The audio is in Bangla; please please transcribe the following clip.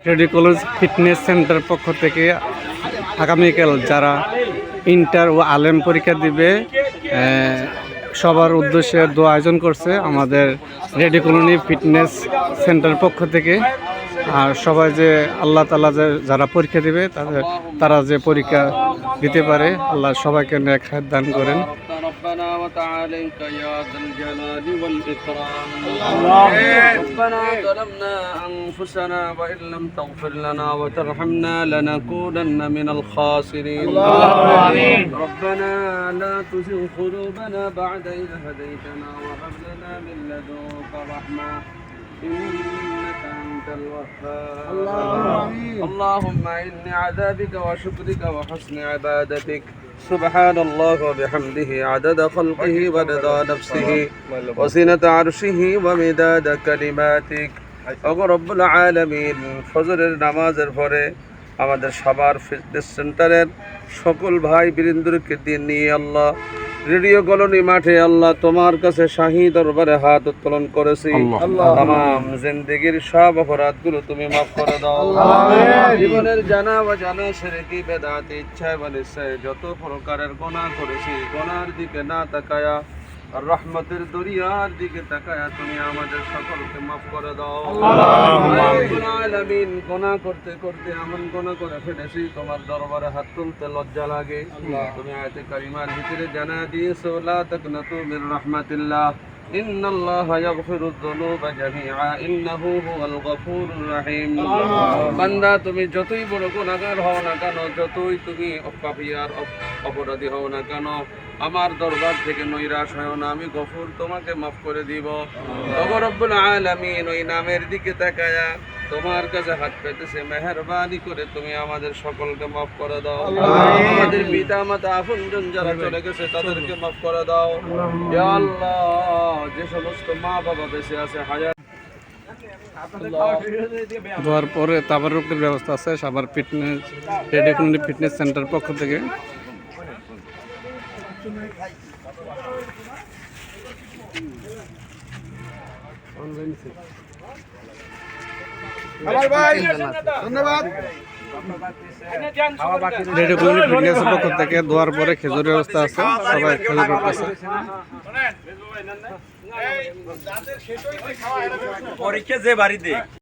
রেডি কলেজ ফিটনেস সেন্টার পক্ষ থেকে আগামীকাল যারা ইন্টার ও আলেম পরীক্ষা দিবে সবার উদ্দেশ্যে দোয়া আয়োজন করছে আমাদের রেডি কলোনি ফিটনেস সেন্টার পক্ষ থেকে। আর সবাই যে আল্লাহ তাআলা যে যারা পরীক্ষা দিবে তারা যে পরীক্ষা দিতে পারে, আল্লাহ সবাইকে নেক হায়াত দান করেন। ربنا وتعاليك يا ذا الجلال والإكرام. ربنا ظلمنا أنفسنا وإن لم تغفر لنا وترحمنا لنكونن من الخاسرين. ربنا لا تزغ قلوبنا بعد إذ هديتنا وهب لنا من لدنك رحمة إنك أنت الوهاب. اللهم إني عذابك وشكرك وحسن عبادتك. سبحان الله وبحمده عدد خلقه ورضا نفسه وزنة عرشه ومداد كلماتك. رب العالمين ফজরের নামাজের পরে আমাদের সবার ফিটনেস সেন্টারের সকল ভাই বীরেন্দ্রকে দিন নিয়ে আল্লাহ রেডিও কলোনি মাঠে আল্লাহ তোমার কাছে শাহী দরবারে হাত উত্তোলন করেছি। তামাম জিন্দেগির সব অপরাধগুলো তুমি মাফ করে দাও। জীবনের জানা বা জানা শিরকি বেদাত ইচ্ছায় বা নিশ্চয় যত প্রকারের গুনাহ করেছি গুনার দিকে না তাকায়া রহমতের দরিয়ার দিকে তাকায়া তুমি আমাদের সকলকে মাফ করে দাও। আলামিন গুনাহ করতে করতে এমন গুনাহ করে ফেলেছি তোমার দরবারে হাত তুলতে লজ্জা লাগে। তুমি আয়াতে কারিমার ভিতরে জানা দিয়েছো লা তাকনাতু মির রাহমাতিল্লাহ ইন্নাল্লাহা ইয়াগফিরুয যুনুবা জামিআ ইন্নাহু হুয়াল গফুরুর রহিম। বান্দা তুমি যতই বড় গুনাহগার হও না কেন, যতই তুমি পাপী আর অপরাধী হও না কেন, আমার দরবার থেকে নৈরাশ হয় না, আমি গফুর তোমাকে মাফ করে দিব। ওগো রব্বুল আলামিন ওই নামের দিকে তাকায়া তোমার কাছে হাত পেতেছে, মেহেরবানি করে তুমি আমাদের সকলকে মাফ করে দাও। আমাদের পিতা মাতা আপনজন যারা চলে গেছে তাদেরকে মাফ করে দাও। ইয়া আল্লাহ যে সমস্ত মা বাবা বেঁচে আছে হায়াত দোয়ার পরে তাবারুকের ব্যবস্থা আছে সবার fitness ready colony fitness centre পক্ষ থেকে। রেডি কলোনি ফিটনেস পক্ষ থেকে দোয়ার পরে খেজুরের ব্যবস্থা আছে, সবাই খেজুর করতেছে। পরীক্ষা যে বাড়িতে